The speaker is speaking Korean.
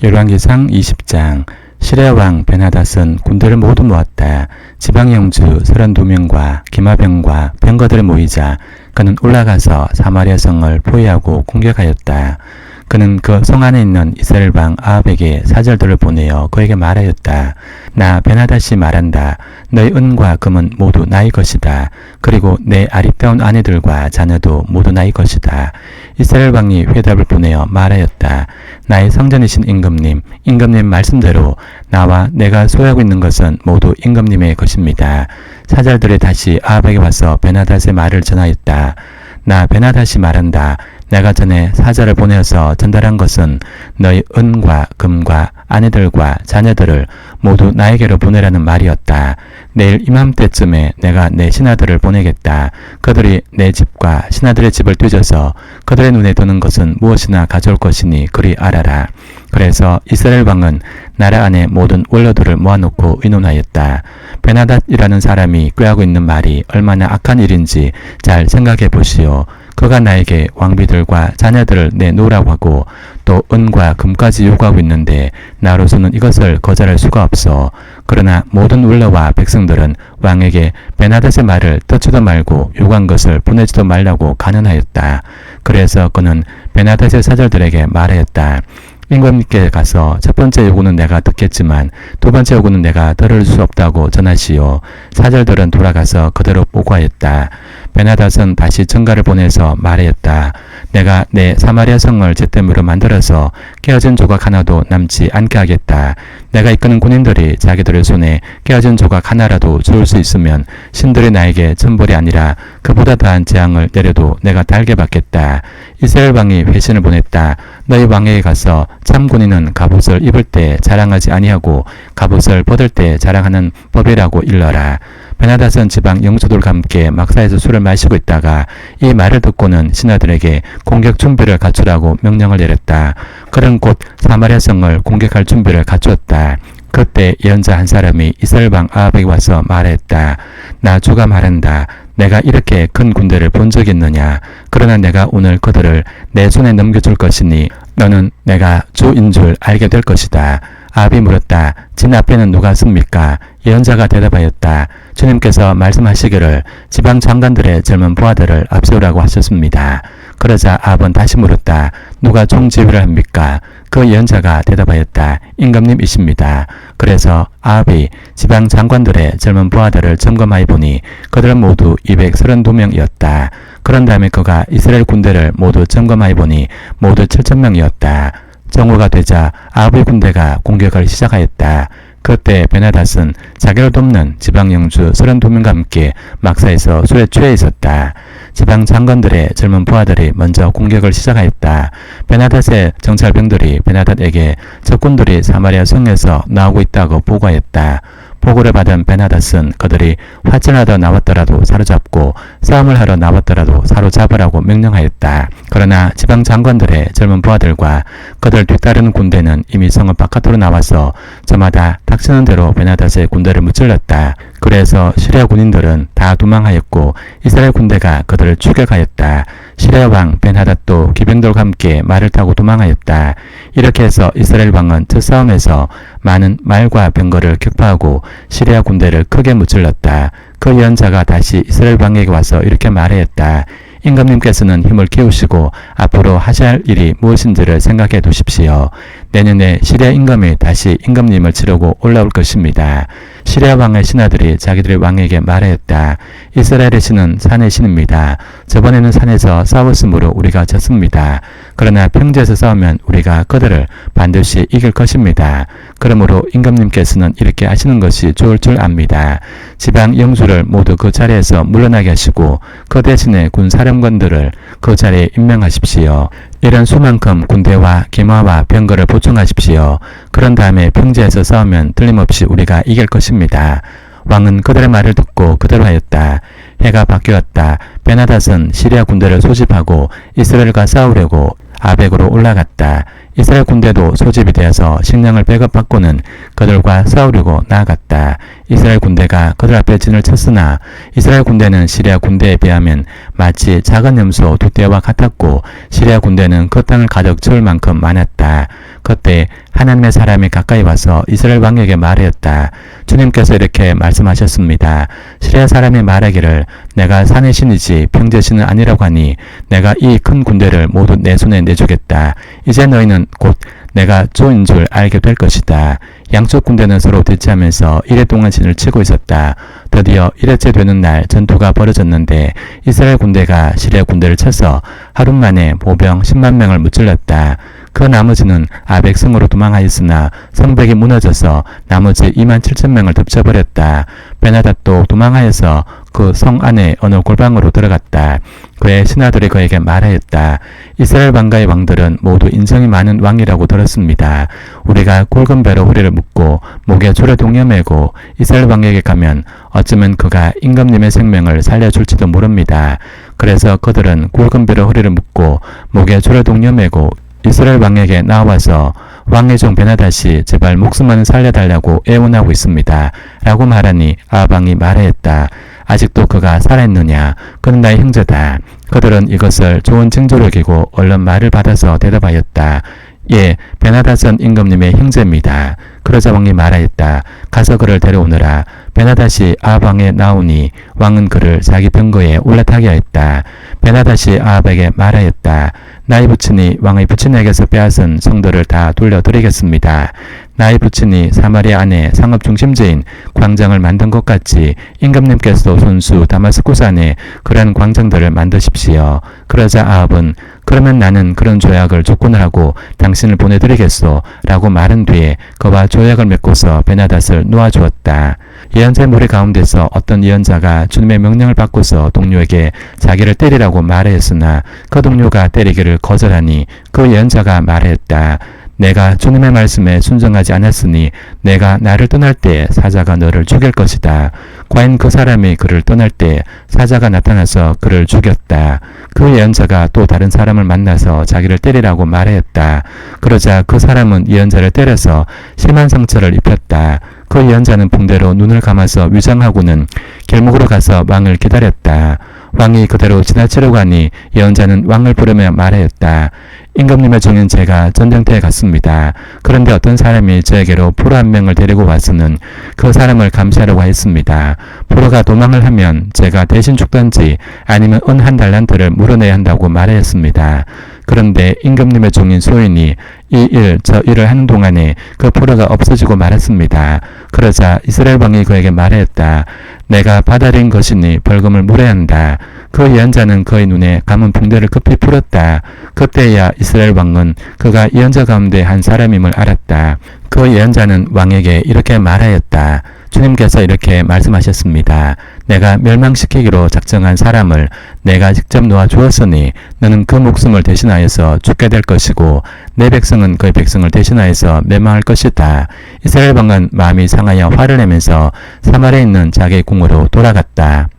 열왕기상 20장. 시리아 왕 베나닷은 군대를 모두 모았다. 지방 영주 32명과 기마병과 병거들을 모이자 그는 올라가서 사마리아 성을 포위하고 공격하였다. 그는 그 성 안에 있는 이스라엘 왕 아합에게 사절들을 보내어 그에게 말하였다. 나 베나닷이 말한다. 너희 은과 금은 모두 나의 것이다. 그리고 내 아리따운 아내들과 자녀도 모두 나의 것이다. 이스라엘 왕이 회답을 보내어 말하였다. 나의 성전이신 임금님 말씀대로 나와 내가 소유하고 있는 것은 모두 임금님의 것입니다. 사절들이 다시 아합에게 와서 베나닷의 말을 전하였다. 나 베나닷이 말한다. 내가 전에 사절을 보내어서 전달한 것은 너희 은과 금과 아내들과 자녀들을 모두 나에게로 보내라는 말이었다. 내일 이맘때쯤에 내가 내 신하들을 보내겠다. 그들이 내 집과 신하들의 집을 뒤져서 그들의 눈에 드는 것은 무엇이나 가져올 것이니 그리 알아라. 그래서 이스라엘 왕은 나라 안에 모든 원로들을 모아놓고 의논하였다. 베나닷이라는 사람이 꾀하고 있는 말이 얼마나 악한 일인지 잘 생각해 보시오. 그가 나에게 왕비들과 자녀들을 내놓으라고 하고 또 은과 금까지 요구하고 있는데 나로서는 이것을 거절할 수가 없어. 그러나 모든 원로와 백성들은 왕에게 베나닷의 말을 듣지도 말고 요구한 것을 보내지도 말라고 간언하였다. 그래서 그는 베나닷의 사절들에게 말하였다. 임금님께 가서 첫 번째 요구는 내가 듣겠지만 두 번째 요구는 내가 들을 수 없다고 전하시오. 사절들은 돌아가서 그대로 보고하였다. 베나닷은 다시 전가를 보내서 말하였다. 내가 내 사마리아 성을 잿더미로 만들어서 깨어진 조각 하나도 남지 않게 하겠다. 내가 이끄는 군인들이 자기들의 손에 깨어진 조각 하나라도 주울 수 있으면 신들이 나에게 천벌이 아니라 그보다 더한 재앙을 내려도 내가 달게 받겠다. 이스라엘 왕이 회신을 보냈다. 너희 왕에게 가서 참 군인은 갑옷을 입을 때 자랑하지 아니하고 갑옷을 벗을 때 자랑하는 법이라고 일러라. 베나닷은 지방 영주들과 함께 막사에서 술을 마시고 있다가 이 말을 듣고는 신하들에게 공격 준비를 갖추라고 명령을 내렸다. 그는 곧 사마리아 성을 공격할 준비를 갖추었다. 그때 예언자 한 사람이 이스라엘 왕 아합에게 와서 말했다. 나 주가 말한다. 내가 이렇게 큰 군대를 본 적이 있느냐. 그러나 내가 오늘 그들을 내 손에 넘겨줄 것이니 너는 내가 주인 줄 알게 될 것이다. 아합이 물었다. 진 앞에는 누가 섭니까? 예언자가 대답하였다. 주님께서 말씀하시기를 지방 장관들의 젊은 부하들을 앞세우라고 하셨습니다. 그러자 아합은 다시 물었다. 누가 총지휘를 합니까? 그 예언자가 대답하였다. 임금님이십니다. 그래서 아합이 지방 장관들의 젊은 부하들을 점검하여 보니 그들은 모두 232명이었다. 그런 다음에 그가 이스라엘 군대를 모두 점검하여 보니 모두 7,000명이었다. 정오가 되자 아합의 군대가 공격을 시작하였다. 그때 베나닷은 자기를 돕는 지방 영주 32명과 함께 막사에서 술에 취해 있었다. 지방 장관들의 젊은 부하들이 먼저 공격을 시작하였다. 베나닷의 정찰병들이 베나닷에게 적군들이 사마리아 성에서 나오고 있다고 보고하였다. 보고를 받은 베나닷은 그들이 화친하러 나왔더라도 사로잡고 싸움을 하러 나왔더라도 사로잡으라고 명령하였다. 그러나 지방 장관들의 젊은 부하들과 그들 뒤따르는 군대는 이미 성을 바깥으로 나와서 저마다 닥치는 대로 베나닷의 군대를 무찔렀다. 그래서 시리아 군인들은 다 도망하였고 이스라엘 군대가 그들을 추격하였다. 시리아 왕 벤하닷도 기병들과 함께 말을 타고 도망하였다. 이렇게 해서 이스라엘 왕은 첫 싸움에서 많은 말과 병거를 격파하고 시리아 군대를 크게 무찔렀다. 그 예언자가 다시 이스라엘 왕에게 와서 이렇게 말하였다. 임금님께서는 힘을 키우시고 앞으로 하셔야 할 일이 무엇인지를 생각해 두십시오. 내년에 시리아 임금이 다시 임금님을 치르고 올라올 것입니다. 시리아 왕의 신하들이 자기들의 왕에게 말하였다. 이스라엘의 신은 산의 신입니다. 저번에는 산에서 싸웠으므로 우리가 졌습니다. 그러나 평지에서 싸우면 우리가 그들을 반드시 이길 것입니다. 그러므로 임금님께서는 이렇게 하시는 것이 좋을 줄 압니다. 지방 영주를 모두 그 자리에서 물러나게 하시고 그 대신에 군사령관들을 그 자리에 임명하십시오. 이런 수만큼 군대와 기마와 병거를 보충하십시오. 그런 다음에 평지에서 싸우면 틀림없이 우리가 이길 것입니다. 왕은 그들의 말을 듣고 그대로 하였다. 해가 바뀌었다. 베나닷은 시리아 군대를 소집하고 이스라엘과 싸우려고 아벡으로 올라갔다. 이스라엘 군대도 소집이 되어서 식량을 배급받고는 그들과 싸우려고 나아갔다. 이스라엘 군대가 그들 앞에 진을 쳤으나 이스라엘 군대는 시리아 군대에 비하면 마치 작은 염소 두 떼와 같았고 시리아 군대는 그 땅을 가득 채울 만큼 많았다. 그때 하나님의 사람이 가까이 와서 이스라엘 왕에게 말하였다. 주님께서 이렇게 말씀하셨습니다. 시리아 사람이 말하기를 내가 산의 신이지 평지의 신은 아니라고 하니 내가 이 큰 군대를 모두 내 손에 내주겠다. 이제 너희는 곧 내가 조인 줄 알게 될 것이다. 양쪽 군대는 서로 대치하면서 이래 동안 진을 치고 있었다. 드디어 1회째 되는 날 전투가 벌어졌는데 이스라엘 군대가 시리아 군대를 쳐서 하루 만에 보병 10만 명을 무찔렀다. 그 나머지는 아벡성으로 도망하였으나 성벽이 무너져서 나머지 2만 7천 명을 덮쳐버렸다. 베나닷도 도망하여서 그 성 안에 어느 골방으로 들어갔다. 그의 신하들이 그에게 말하였다. 이스라엘 왕가의 왕들은 모두 인성이 많은 왕이라고 들었습니다. 우리가 굵은 배로 허리를 묶고 목에 줄에 동여매고 이스라엘 왕에게 가면 어쩌면 그가 임금님의 생명을 살려줄지도 모릅니다. 그래서 그들은 굵은 배로 허리를 묶고 목에 줄에 동여매고 이스라엘 왕에게 나와서 왕의 종 베나닷이 제발 목숨만 살려달라고 애원하고 있습니다. 라고 말하니 아합 왕이 말하였다. 아직도 그가 살아있느냐? 그는 나의 형제다. 그들은 이것을 좋은 징조로 여기고 얼른 말을 받아서 대답하였다. 예, 베나닷은 임금님의 형제입니다. 그러자 왕이 말하였다. 가서 그를 데려오너라. 베나닷이 아합 왕에 나오니 왕은 그를 자기 병거에 올라타게 하였다. 베나닷이 아합에게 말하였다. 나의 부친이 왕의 부친에게서 빼앗은 성들을 다 돌려드리겠습니다. 나의 부친이 사마리아 안에 상업 중심지인 광장을 만든 것 같이 임금님께서도 손수 다마스쿠스 안에 그러한 광장들을 만드십시오. 그러자 아합은 그러면 나는 그런 조약을 조건을 하고 당신을 보내드리겠소 라고 말한 뒤에 그와 조약을 맺고서 베나닷을 놓아주었다. 예언자의 무리 가운데서 어떤 예언자가 주님의 명령을 받고서 동료에게 자기를 때리라고 말하였으나 그 동료가 때리기를 거절하니 그 예언자가 말하였다. 내가 주님의 말씀에 순종하지 않았으니 내가 나를 떠날 때 사자가 너를 죽일 것이다. 과연 그 사람이 그를 떠날 때 사자가 나타나서 그를 죽였다. 그 예언자가 또 다른 사람을 만나서 자기를 때리라고 말하였다. 그러자 그 사람은 예언자를 때려서 심한 상처를 입혔다. 그 예언자는 붕대로 눈을 감아서 위장하고는 길목으로 가서 왕을 기다렸다. 왕이 그대로 지나치려고 하니 예언자는 왕을 부르며 말하였다. 임금님의 종인 제가 전쟁터에 갔습니다. 그런데 어떤 사람이 저에게로 포로 한 명을 데리고 와서는 그 사람을 감시하려고 했습니다. 포로가 도망을 하면 제가 대신 죽던지 아니면 은 한 달란트를 물어내야 한다고 말하였습니다. 그런데 임금님의 종인 소인이 이 일 저 일을 하는 동안에 그 포로가 없어지고 말았습니다. 그러자 이스라엘 왕이 그에게 말하였다. 내가 받아들인 것이니 벌금을 물어야 한다. 그 예언자는 그의 눈에 감은 붕대를 급히 풀었다. 그때야 이스라엘 왕은 그가 예언자 가운데 한 사람임을 알았다. 그 예언자는 왕에게 이렇게 말하였다. 주님께서 이렇게 말씀하셨습니다. 내가 멸망시키기로 작정한 사람을 내가 직접 놓아주었으니 너는 그 목숨을 대신하여서 죽게 될 것이고 내 백성은 그의 백성을 대신하여서 멸망할 것이다. 이스라엘 왕은 마음이 상하여 화를 내면서 사마리아에 있는 자기의 궁으로 돌아갔다.